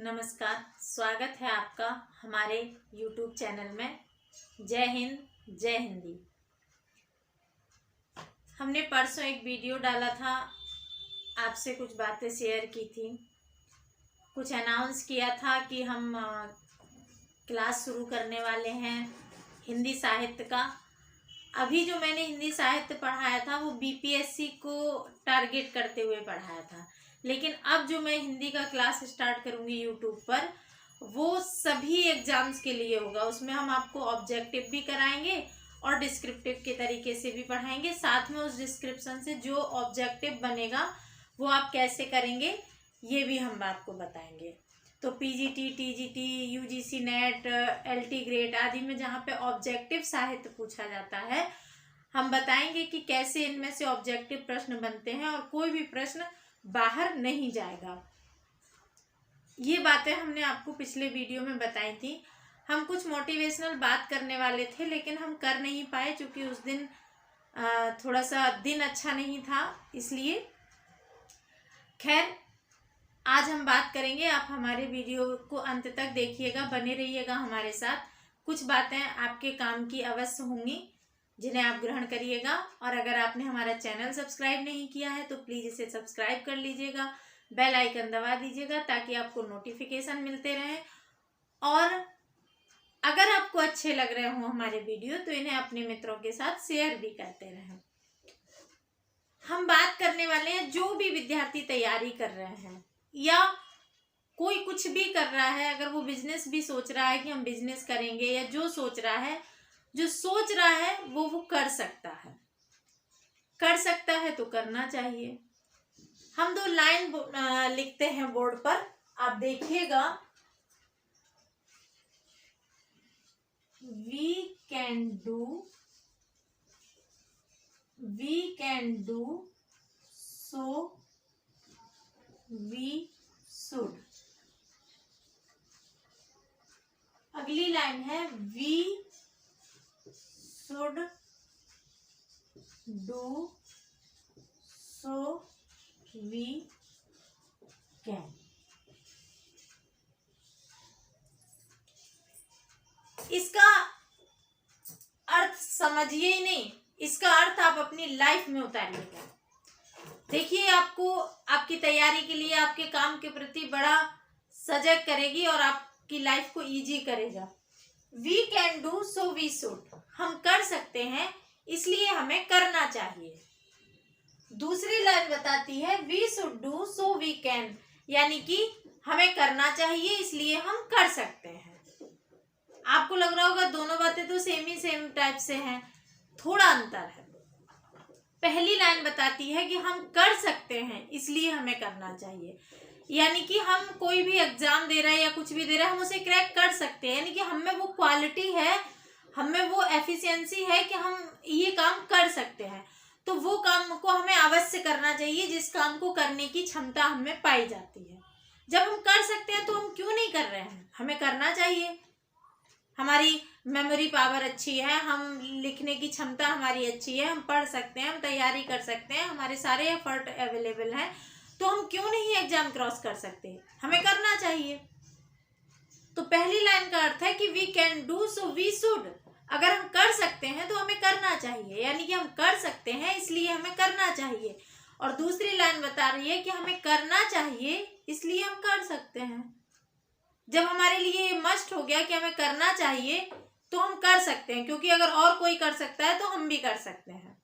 नमस्कार, स्वागत है आपका हमारे YouTube चैनल में। जय हिंद, जय हिंदी। हमने परसों एक वीडियो डाला था, आपसे कुछ बातें शेयर की थी, कुछ अनाउंस किया था कि हम क्लास शुरू करने वाले हैं हिंदी साहित्य का। अभी जो मैंने हिंदी साहित्य पढ़ाया था वो बीपीएससी को टारगेट करते हुए पढ़ाया था, लेकिन अब जो मैं हिंदी का क्लास स्टार्ट करूंगी यूट्यूब पर वो सभी एग्जाम्स के लिए होगा। उसमें हम आपको ऑब्जेक्टिव भी कराएंगे और डिस्क्रिप्टिव के तरीके से भी पढ़ाएंगे। साथ में उस डिस्क्रिप्शन से जो ऑब्जेक्टिव बनेगा वो आप कैसे करेंगे ये भी हम आपको बताएंगे। तो PGT, TGT, UGC net, LT grade आदि में जहाँ पे ऑब्जेक्टिव साहित्य पूछा जाता है, हम बताएंगे कि कैसे इनमें से ऑब्जेक्टिव प्रश्न बनते हैं और कोई भी प्रश्न बाहर नहीं जाएगा। ये बातें हमने आपको पिछले वीडियो में बताई थी। हम कुछ मोटिवेशनल बात करने वाले थे लेकिन हम कर नहीं पाए क्योंकि उस दिन थोड़ा सा दिन अच्छा नहीं था, इसलिए। खैर, आज हम बात करेंगे। आप हमारे वीडियो को अंत तक देखिएगा, बने रहिएगा हमारे साथ। कुछ बातें आपके काम की अवश्य होंगी जिन्हें आप ग्रहण करिएगा। और अगर आपने हमारा चैनल सब्सक्राइब नहीं किया है तो प्लीज़ इसे सब्सक्राइब कर लीजिएगा, बेल आइकन दबा दीजिएगा ताकि आपको नोटिफिकेशन मिलते रहें। और अगर आपको अच्छे लग रहे हों हमारे वीडियो तो इन्हें अपने मित्रों के साथ शेयर भी करते रहें। हम बात करने वाले हैं जो भी विद्यार्थी तैयारी कर रहे हैं या कोई कुछ भी कर रहा है, अगर वो बिजनेस भी सोच रहा है कि हम बिजनेस करेंगे, या जो सोच रहा है वो कर सकता है। कर सकता है तो करना चाहिए। हम 2 लाइन लिखते हैं बोर्ड पर, आप देखिएगा। We can do so we should. अगली लाइन है we should do so we can. इसका अर्थ समझिए ही नहीं, इसका अर्थ आप अपनी लाइफ में उतारिएगा। देखिए, आपको आपकी तैयारी के लिए, आपके काम के प्रति बड़ा सजग करेगी और आपकी लाइफ को इजी करेगा। We can do so we should, हम कर सकते हैं इसलिए हमें करना चाहिए। दूसरी लाइन बताती है we should do so we can, यानी कि हमें करना चाहिए इसलिए हम कर सकते हैं। आपको लग रहा होगा दोनों बातें तो सेम टाइप से हैं, थोड़ा अंतर है। पहली लाइन बताती है कि हम कर सकते हैं इसलिए हमें करना चाहिए, यानी कि हम कोई भी एग्जाम दे रहे हैं या कुछ भी दे रहे हैं, हम उसे क्रैक कर सकते हैं। यानी कि हम में वो क्वालिटी है, हम में वो एफिशिएंसी है कि हम ये काम कर सकते हैं। तो वो काम को हमें अवश्य करना चाहिए जिस काम को करने की क्षमता हमें पाई जाती है। जब हम कर सकते हैं तो हम क्यों नहीं कर रहे हैं? हमें करना चाहिए। हमारी मेमोरी पावर अच्छी है, हम लिखने की क्षमता हमारी अच्छी है, हम पढ़ सकते हैं, हम तैयारी कर सकते हैं, हमारे सारे एफर्ट अवेलेबल हैं, तो हम क्यों नहीं एग्जाम क्रॉस कर सकते? हमें करना चाहिए। तो पहली लाइन का अर्थ है कि we can do so we should. अगर हम कर सकते हैं तो हमें करना चाहिए, यानी कि हम कर सकते हैं इसलिए हमें करना चाहिए। और दूसरी लाइन बता रही है कि हमें करना चाहिए इसलिए हम कर सकते हैं। जब हमारे लिए ये मस्ट हो गया कि हमें करना चाहिए तो हम कर सकते हैं, क्योंकि अगर और कोई कर सकता है तो हम भी कर सकते हैं।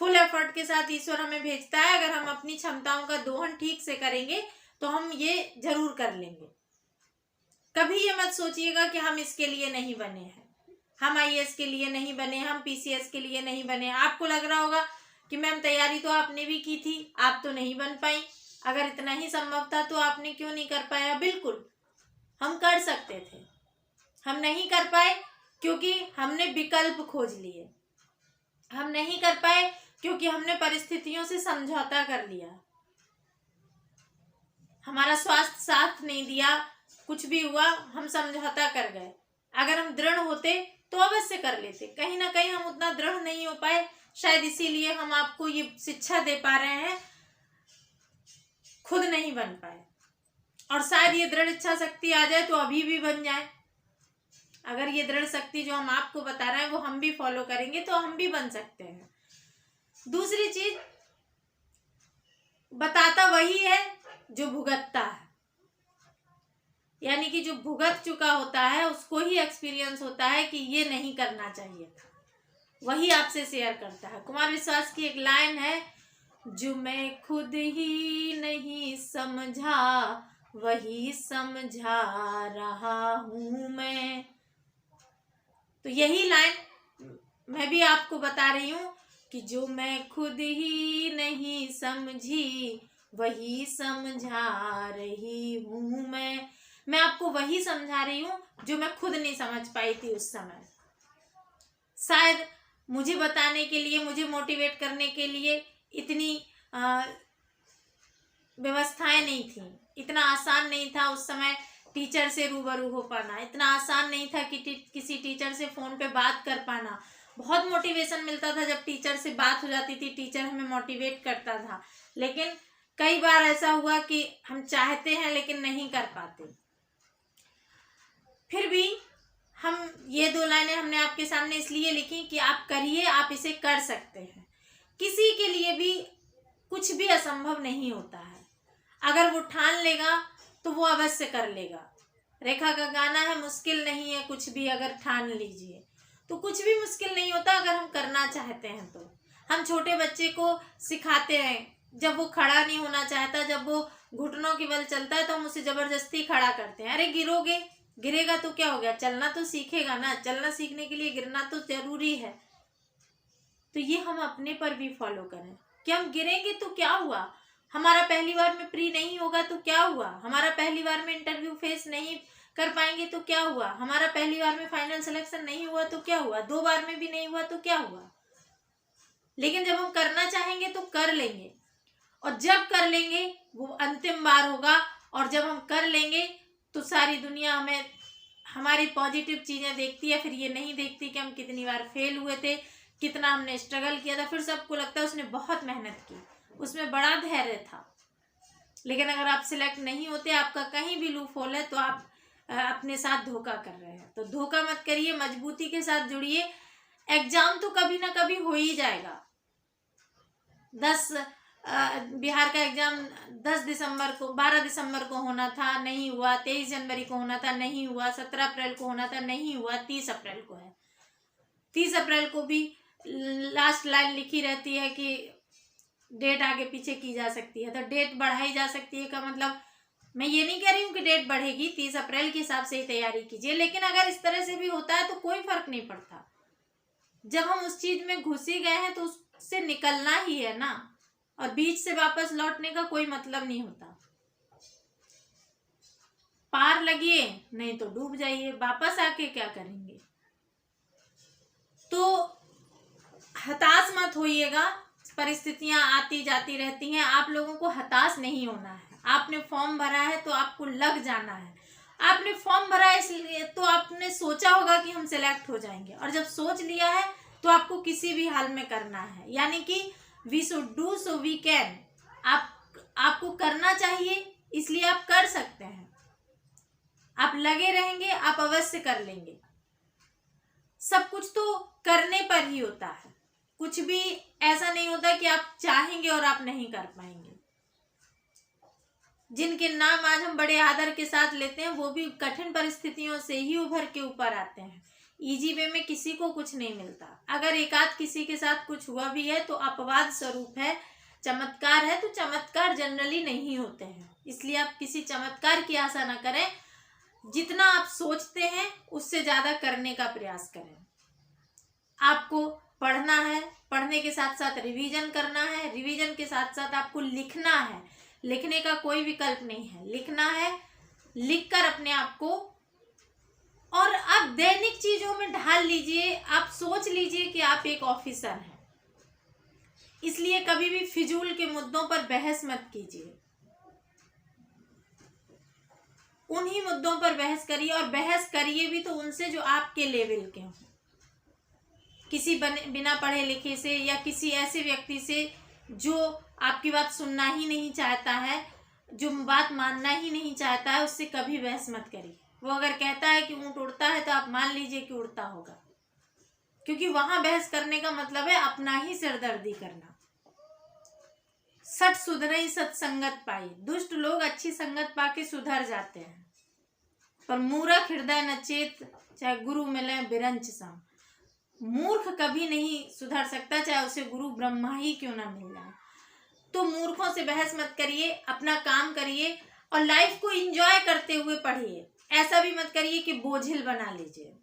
फुल एफर्ट के साथ ईश्वर हमें भेजता है। अगर हम अपनी क्षमताओं का दोहन ठीक से करेंगे तो हम ये जरूर कर लेंगे। कभी ये मत सोचिएगा कि हम इसके लिए नहीं बने हैं, हम आईएएस के लिए नहीं बने, हम पीसीएस के लिए नहीं बने। आपको लग रहा होगा कि मैम तैयारी तो आपने भी की थी, आप तो नहीं बन पाई। अगर इतना ही संभव था तो आपने क्यों नहीं कर पाया? बिल्कुल हम कर सकते थे, हम नहीं कर पाए क्योंकि हमने विकल्प खोज लिए। हम नहीं कर पाए क्योंकि हमने परिस्थितियों से समझौता कर लिया, हमारा स्वास्थ्य साथ नहीं दिया, कुछ भी हुआ, हम समझौता कर गए। अगर हम दृढ़ होते तो अवश्य कर लेते। कहीं ना कहीं हम उतना दृढ़ नहीं हो पाए, शायद इसीलिए हम आपको ये शिक्षा दे पा रहे हैं, खुद नहीं बन पाए। और शायद ये दृढ़ इच्छा शक्ति आ जाए तो अभी भी बन जाए। अगर ये दृढ़ शक्ति जो हम आपको बता रहे हैं वो हम भी फॉलो करेंगे तो हम भी बन सकते हैं। दूसरी चीज, बताता वही है जो भुगतता है, यानी कि जो भुगत चुका होता है उसको ही एक्सपीरियंस होता है कि ये नहीं करना चाहिए था, वही आपसे शेयर करता है। कुमार विश्वास की एक लाइन है, जो मैं खुद ही नहीं समझा वही समझा रहा हूं मैं। तो यही लाइन मैं भी आपको बता रही हूं कि जो मैं खुद ही नहीं समझी वही समझा रही हूं मैं आपको वही समझा रही हूं जो मैं खुद नहीं समझ पाई थी उस समय। शायद मुझे बताने के लिए, मुझे मोटिवेट करने के लिए इतनी व्यवस्थाएं नहीं थी, इतना आसान नहीं था उस समय टीचर से रूबरू हो पाना, इतना आसान नहीं था कि किसी टीचर से फ़ोन पे बात कर पाना। बहुत मोटिवेशन मिलता था जब टीचर से बात हो जाती थी, टीचर हमें मोटिवेट करता था, लेकिन कई बार ऐसा हुआ कि हम चाहते हैं लेकिन नहीं कर पाते। फिर भी हम ये 2 लाइनें हमने आपके सामने इसलिए लिखी कि आप करिए, आप इसे कर सकते हैं। किसी के लिए भी कुछ भी असंभव नहीं होता है, अगर वो ठान लेगा तो वो अवश्य कर लेगा। रेखा का गाना है, मुश्किल नहीं है कुछ भी अगर ठान लीजिए। तो कुछ भी मुश्किल नहीं होता अगर हम करना चाहते हैं तो। हम छोटे बच्चे को सिखाते हैं, जब वो खड़ा नहीं होना चाहता, जब वो घुटनों के बल चलता है तो हम उसे जबरदस्ती खड़ा करते हैं। अरे गिरोगे, गिरेगा तो क्या हो गया, चलना तो सीखेगा ना, चलना सीखने के लिए गिरना तो जरूरी है। तो ये हम अपने पर भी फॉलो करें कि हम गिरेंगे तो क्या हुआ, हमारा पहली बार में प्री नहीं होगा तो क्या हुआ, हमारा पहली बार में इंटरव्यू फेस नहीं कर पाएंगे तो क्या हुआ, हमारा पहली बार में फाइनल सिलेक्शन नहीं हुआ तो क्या हुआ, 2 बार में भी नहीं हुआ तो क्या हुआ। लेकिन जब हम करना चाहेंगे तो कर लेंगे, और जब कर लेंगे वो अंतिम बार होगा। और जब हम कर लेंगे तो सारी दुनिया हमें, हमारी पॉजिटिव चीज़ें देखती है, फिर ये नहीं देखती कि हम कितनी बार फेल हुए थे, कितना हमने स्ट्रगल किया था। फिर सबको लगता है उसने बहुत मेहनत की, उसमें बड़ा धैर्य था। लेकिन अगर आप सिलेक्ट नहीं होते, आपका कहीं भी लूप होल है, तो आप अपने साथ धोखा कर रहे हैं। तो धोखा मत करिए, मजबूती के साथ जुड़िए। एग्जाम तो कभी ना कभी हो ही जाएगा। बिहार का एग्जाम 12 दिसंबर को होना था, नहीं हुआ। 23 जनवरी को होना था, नहीं हुआ। 17 अप्रैल को होना था, नहीं हुआ। 30 अप्रैल को है। 30 अप्रैल को भी लास्ट लाइन लिखी रहती है कि डेट आगे पीछे की जा सकती है, तो डेट बढ़ाई जा सकती है का मतलब, मैं ये नहीं कह रही हूँ कि डेट बढ़ेगी, 30 अप्रैल के हिसाब से ही तैयारी कीजिए। लेकिन अगर इस तरह से भी होता है तो कोई फर्क नहीं पड़ता। जब हम उस चीज में घुस ही गए हैं तो उससे निकलना ही है ना, और बीच से वापस लौटने का कोई मतलब नहीं होता। पार लगिए, नहीं तो डूब जाइए, वापस आके क्या करेंगे। तो हताश मत होइएगा, परिस्थितियां आती जाती रहती हैं, आप लोगों को हताश नहीं होना है। आपने फॉर्म भरा है तो आपको लग जाना है। आपने फॉर्म भरा है इसलिए तो आपने सोचा होगा कि हम सिलेक्ट हो जाएंगे, और जब सोच लिया है तो आपको किसी भी हाल में करना है। यानी कि we should do so we can. आपको करना चाहिए, इसलिए आप कर सकते हैं। आप लगे रहेंगे, आप अवश्य कर लेंगे। सब कुछ तो करने पर ही होता है, कुछ भी ऐसा नहीं होता कि आप चाहेंगे और आप नहीं कर पाएंगे। जिनके नाम आज हम बड़े आदर के साथ लेते हैं, वो भी कठिन परिस्थितियों से ही उभर के ऊपर आते हैं। इजी वे में किसी को कुछ नहीं मिलता। अगर एक आध किसी के साथ कुछ हुआ भी है तो अपवाद स्वरूप है, चमत्कार है। तो चमत्कार जनरली नहीं होते हैं, इसलिए आप किसी चमत्कार की आशा ना करें। जितना आप सोचते हैं उससे ज्यादा करने का प्रयास करें। आपको पढ़ना है, पढ़ने के साथ साथ रिवीजन करना है, रिवीजन के साथ साथ आपको लिखना है। लिखने का कोई विकल्प नहीं है, लिखना है। लिखकर अपने आप को, और आप दैनिक चीजों में ढाल लीजिए। आप सोच लीजिए कि आप एक ऑफिसर हैं, इसलिए कभी भी फिजूल के मुद्दों पर बहस मत कीजिए। उन्हीं मुद्दों पर बहस करिए, और बहस करिए भी तो उनसे जो आपके लेवल के हों। किसी बिना पढ़े लिखे से, या किसी ऐसे व्यक्ति से जो आपकी बात सुनना ही नहीं चाहता है, जो बात मानना ही नहीं चाहता है उससे कभी बहस मत करिए। वो अगर कहता है कि ऊँट उड़ता है तो आप मान लीजिए कि उड़ता होगा, क्योंकि वहां बहस करने का मतलब है अपना ही सिरदर्दी करना। सठ सुधरई सत्संगत पाई, दुष्ट लोग अच्छी संगत पाके सुधर जाते हैं, पर मूर्ख हृदय नचेत, चाहे गुरु मिले बिरंच सम। मूर्ख कभी नहीं सुधर सकता, चाहे उसे गुरु ब्रह्मा ही क्यों ना मिल जाए। तो मूर्खों से बहस मत करिए, अपना काम करिए और लाइफ को एंजॉय करते हुए पढ़िए। ऐसा भी मत करिए कि बोझिल बना लीजिए।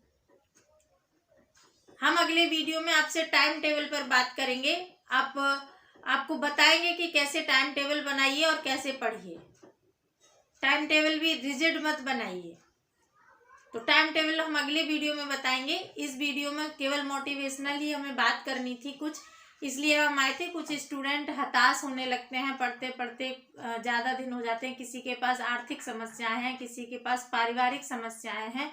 हम अगले वीडियो में आपसे टाइम टेबल पर बात करेंगे। आपको बताएंगे कि कैसे टाइम टेबल बनाइए और कैसे पढ़िए। टाइम टेबल भी रिजिड मत बनाइए। तो टाइम टेबल हम अगले वीडियो में बताएंगे। इस वीडियो में केवल मोटिवेशनल ही हमें बात करनी थी कुछ, इसलिए हम आए थे। कुछ स्टूडेंट हताश होने लगते हैं, पढ़ते पढ़ते ज़्यादा दिन हो जाते हैं, किसी के पास आर्थिक समस्याएं हैं, किसी के पास पारिवारिक समस्याएं हैं,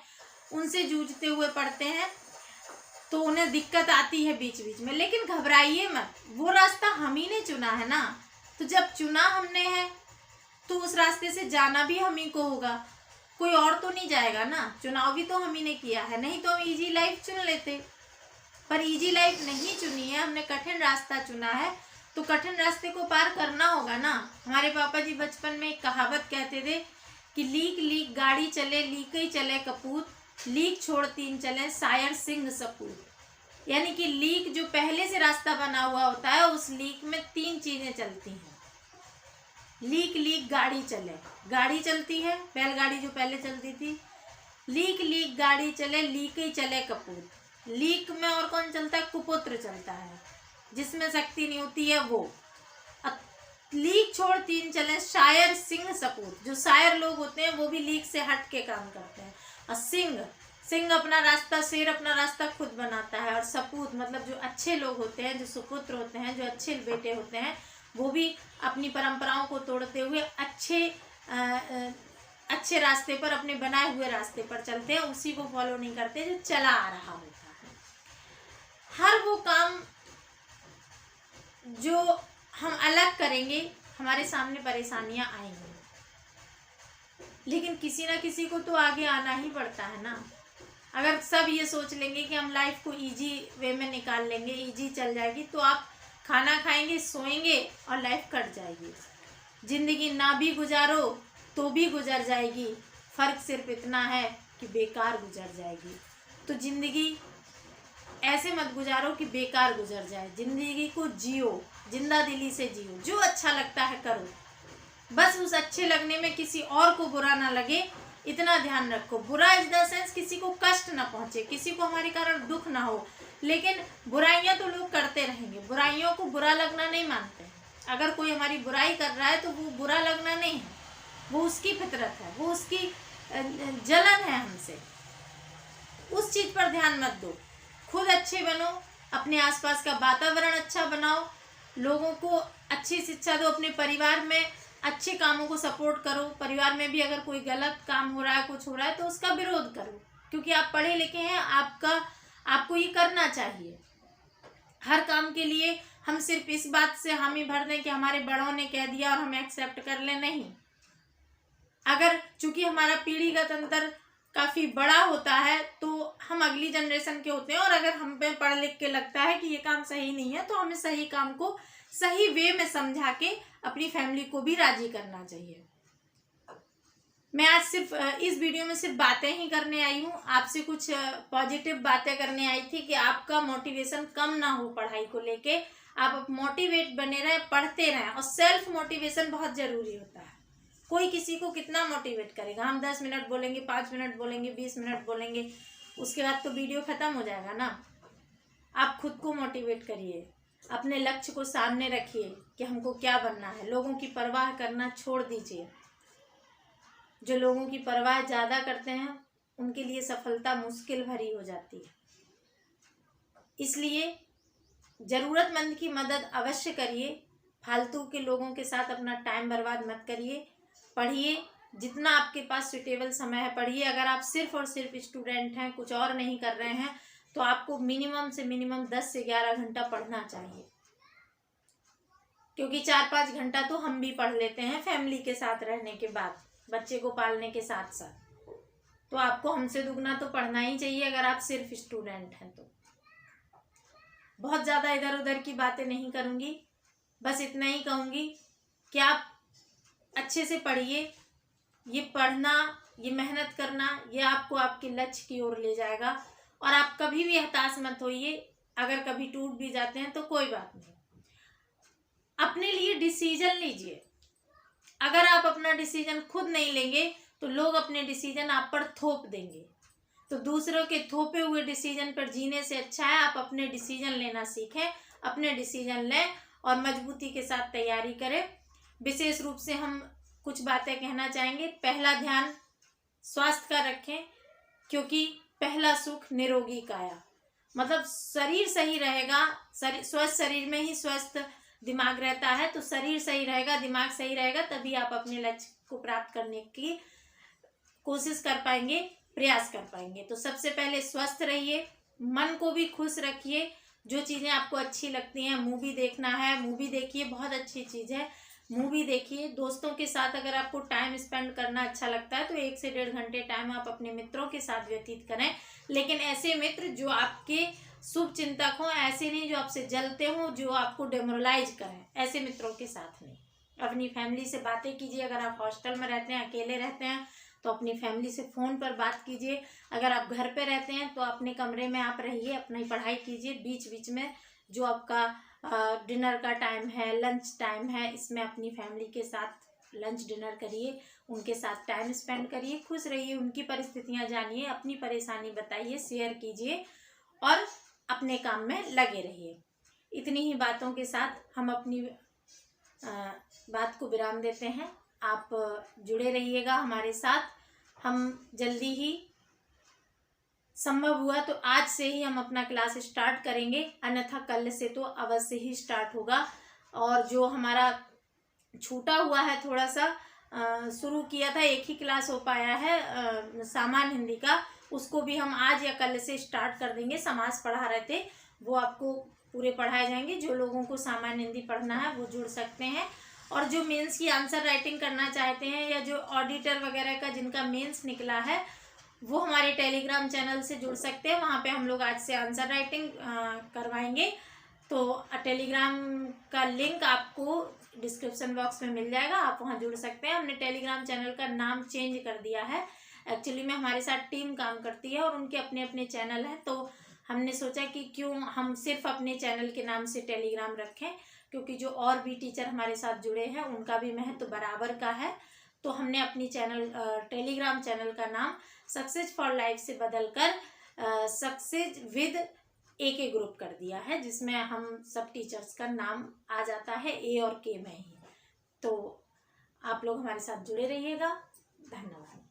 उनसे जूझते हुए पढ़ते हैं तो उन्हें दिक्कत आती है बीच बीच में। लेकिन घबराइए मत, वो रास्ता हम ही ने चुना है ना। तो जब चुना हमने है तो उस रास्ते से जाना भी हम ही को होगा, कोई और तो नहीं जाएगा ना। चुनाव भी तो हम ही ने किया है, नहीं तो हम इजी लाइफ चुन लेते। पर इजी लाइफ नहीं चुनी है, हमने कठिन रास्ता चुना है, तो कठिन रास्ते को पार करना होगा ना। हमारे पापा जी बचपन में एक कहावत कहते थे कि लीक लीक गाड़ी चले, लीक ही चले कपूत, लीक छोड़ तीन चले शायर सिंह सपूत। यानी कि लीक जो पहले से रास्ता बना हुआ होता है, उस लीक में तीन चीजें चलती हैं। लीक लीक गाड़ी चले, गाड़ी चलती है, बैलगाड़ी जो पहले चलती थी। लीक लीक गाड़ी चले, लीक ही चले कपूत। लीक में और कौन चलता है? कुपुत्र चलता है, जिसमें शक्ति नहीं होती है वो। लीक छोड़ तीन चले शायर सिंह सपूत। जो शायर लोग होते हैं वो भी लीक से हट के काम करते हैं। और सिंह अपना रास्ता, शेर अपना रास्ता खुद बनाता है। और सपूत मतलब जो अच्छे लोग होते हैं, जो सुपुत्र होते हैं, जो अच्छे बेटे होते हैं, वो भी अपनी परंपराओं को तोड़ते हुए अच्छे रास्ते पर, अपने बनाए हुए रास्ते पर चलते हैं, उसी को फॉलो नहीं करते जो चला आ रहा होता है। हर वो काम जो हम अलग करेंगे, हमारे सामने परेशानियां आएंगी, लेकिन किसी ना किसी को तो आगे आना ही पड़ता है ना। अगर सब ये सोच लेंगे कि हम लाइफ को इजी वे में निकाल लेंगे, इजी चल जाएगी, तो आप खाना खाएंगे, सोएंगे और लाइफ कट जाएगी। जिंदगी ना भी गुजारो तो भी गुजर जाएगी, फर्क सिर्फ इतना है कि बेकार गुजर जाएगी। तो जिंदगी ऐसे मत गुजारो कि बेकार गुजर जाए। जिंदगी को जियो, जिंदा दिली से जियो, जो अच्छा लगता है करो, बस उस अच्छे लगने में किसी और को बुरा ना लगे, इतना ध्यान रखो। बुरा इज द सेंस किसी को कष्ट ना पहुंचे, किसी को हमारे कारण दुख ना हो। लेकिन बुराइयां तो लोग करते रहेंगे, बुराइयों को बुरा लगना नहीं मानते। अगर कोई हमारी बुराई कर रहा है तो वो बुरा लगना नहीं है, वो उसकी फितरत है, वो उसकी जलन है हमसे। उस चीज पर ध्यान मत दो। खुद अच्छे बनो, अपने आसपास का वातावरण अच्छा बनाओ, लोगों को अच्छी शिक्षा दो, अपने परिवार में अच्छे कामों को सपोर्ट करो। परिवार में भी अगर कोई गलत काम हो रहा है, कुछ हो रहा है, तो उसका विरोध करो, क्योंकि आप पढ़े लिखे हैं, आपको ये करना चाहिए। हर काम के लिए हम सिर्फ इस बात से हामी भर दें कि हमारे बड़ों ने कह दिया और हम एक्सेप्ट कर लें, नहीं। अगर चूंकि हमारा पीढ़ीगत अंतर काफ़ी बड़ा होता है, तो हम अगली जनरेशन के होते हैं, और अगर हम पे पढ़ लिख के लगता है कि ये काम सही नहीं है, तो हमें सही काम को सही वे में समझा के अपनी फैमिली को भी राजी करना चाहिए। मैं आज सिर्फ इस वीडियो में सिर्फ बातें ही करने आई हूँ, आपसे कुछ पॉजिटिव बातें करने आई थी कि आपका मोटिवेशन कम ना हो पढ़ाई को लेके, आप मोटिवेट बने रहें, पढ़ते रहें। और सेल्फ मोटिवेशन बहुत ज़रूरी होता है। कोई किसी को कितना मोटिवेट करेगा? हम 10 मिनट बोलेंगे, 5 मिनट बोलेंगे, 20 मिनट बोलेंगे, उसके बाद तो वीडियो ख़त्म हो जाएगा ना। आप खुद को मोटिवेट करिए, अपने लक्ष्य को सामने रखिए कि हमको क्या बनना है। लोगों की परवाह करना छोड़ दीजिए। जो लोगों की परवाह ज़्यादा करते हैं, उनके लिए सफलता मुश्किल भरी हो जाती है। इसलिए ज़रूरतमंद की मदद अवश्य करिए। फालतू के लोगों के साथ अपना टाइम बर्बाद मत करिए। पढ़िए, जितना आपके पास सुटेबल समय है पढ़िए। अगर आप सिर्फ और सिर्फ स्टूडेंट हैं, कुछ और नहीं कर रहे हैं, तो आपको मिनिमम से मिनिमम 10 से 11 घंटा पढ़ना चाहिए। क्योंकि 4-5 घंटा तो हम भी पढ़ लेते हैं फैमिली के साथ रहने के बाद, बच्चे को पालने के साथ साथ। तो आपको हमसे दुगना तो पढ़ना ही चाहिए अगर आप सिर्फ स्टूडेंट हैं तो। बहुत ज़्यादा इधर उधर की बातें नहीं करूँगी, बस इतना ही कहूँगी कि आप अच्छे से पढ़िए। ये पढ़ना, ये मेहनत करना, ये आपको आपके लक्ष्य की ओर ले जाएगा। और आप कभी भी हताश मत होइए, अगर कभी टूट भी जाते हैं तो कोई बात नहीं। अपने लिए डिसीजन लीजिए। अगर आप अपना डिसीजन खुद नहीं लेंगे तो लोग अपने डिसीजन आप पर थोप देंगे। तो दूसरों के थोपे हुए डिसीजन पर जीने से अच्छा है आप अपने डिसीजन लेना सीखें, अपने डिसीजन लें और मजबूती के साथ तैयारी करें। विशेष रूप से हम कुछ बातें कहना चाहेंगे। पहला ध्यान स्वास्थ्य का रखें, क्योंकि पहला सुख निरोगी काया। मतलब शरीर सही रहेगा, स्वस्थ शरीर में ही स्वस्थ दिमाग रहता है। तो शरीर सही रहेगा, दिमाग सही रहेगा, तभी आप अपने लक्ष्य को प्राप्त करने की कोशिश कर पाएंगे, प्रयास कर पाएंगे। तो सबसे पहले स्वस्थ रहिए, मन को भी खुश रखिए। जो चीज़ें आपको अच्छी लगती हैं, मूवी देखना है मूवी देखिए, बहुत अच्छी चीज़ है, मूवी देखिए। दोस्तों के साथ अगर आपको टाइम स्पेंड करना अच्छा लगता है तो 1 से 1.5 घंटे टाइम आप अपने मित्रों के साथ व्यतीत करें। लेकिन ऐसे मित्र जो आपके शुभ चिंतक हों, ऐसे नहीं जो आपसे जलते हों, जो आपको डेमोरलाइज करें, ऐसे मित्रों के साथ नहीं। अपनी फैमिली से बातें कीजिए। अगर आप हॉस्टल में रहते हैं, अकेले रहते हैं, तो अपनी फैमिली से फ़ोन पर बात कीजिए। अगर आप घर पे रहते हैं तो अपने कमरे में आप रहिए, अपनी पढ़ाई कीजिए। बीच बीच में जो आपका डिनर का टाइम है, लंच टाइम है, इसमें अपनी फैमिली के साथ लंच डिनर करिए, उनके साथ टाइम स्पेंड करिए, खुश रहिए, उनकी परिस्थितियां जानिए, अपनी परेशानी बताइए, शेयर कीजिए और अपने काम में लगे रहिए। इतनी ही बातों के साथ हम अपनी बात को विराम देते हैं। आप जुड़े रहिएगा हमारे साथ। हम जल्दी ही, संभव हुआ तो आज से ही हम अपना क्लास स्टार्ट करेंगे, अन्यथा कल से तो अवश्य ही स्टार्ट होगा। और जो हमारा छूटा हुआ है, थोड़ा सा शुरू किया था, एक ही क्लास हो पाया है सामान्य हिंदी का, उसको भी हम आज या कल से स्टार्ट कर देंगे। समास पढ़ा रहे थे, वो आपको पूरे पढ़ाए जाएंगे। जो लोगों को सामान्य हिंदी पढ़ना है वो जुड़ सकते हैं। और जो मेंस की आंसर राइटिंग करना चाहते हैं या जो ऑडिटर वगैरह का जिनका मेंस निकला है, वो हमारे टेलीग्राम चैनल से जुड़ सकते हैं। वहाँ पे हम लोग आज से आंसर राइटिंग करवाएंगे। तो टेलीग्राम का लिंक आपको डिस्क्रिप्शन बॉक्स में मिल जाएगा, आप वहाँ जुड़ सकते हैं। हमने टेलीग्राम चैनल का नाम चेंज कर दिया है। एक्चुअली में हमारे साथ टीम काम करती है और उनके अपने अपने चैनल हैं, तो हमने सोचा कि क्यों हम सिर्फ अपने चैनल के नाम से टेलीग्राम रखें, क्योंकि जो और भी टीचर हमारे साथ जुड़े हैं उनका भी महत्व बराबर का है। तो हमने अपनी टेलीग्राम चैनल का नाम सक्सेस फॉर लाइफ से बदलकर सक्सेस विद AK ग्रुप कर दिया है, जिसमें हम सब टीचर्स का नाम आ जाता है A और K में ही। तो आप लोग हमारे साथ जुड़े रहिएगा। धन्यवाद।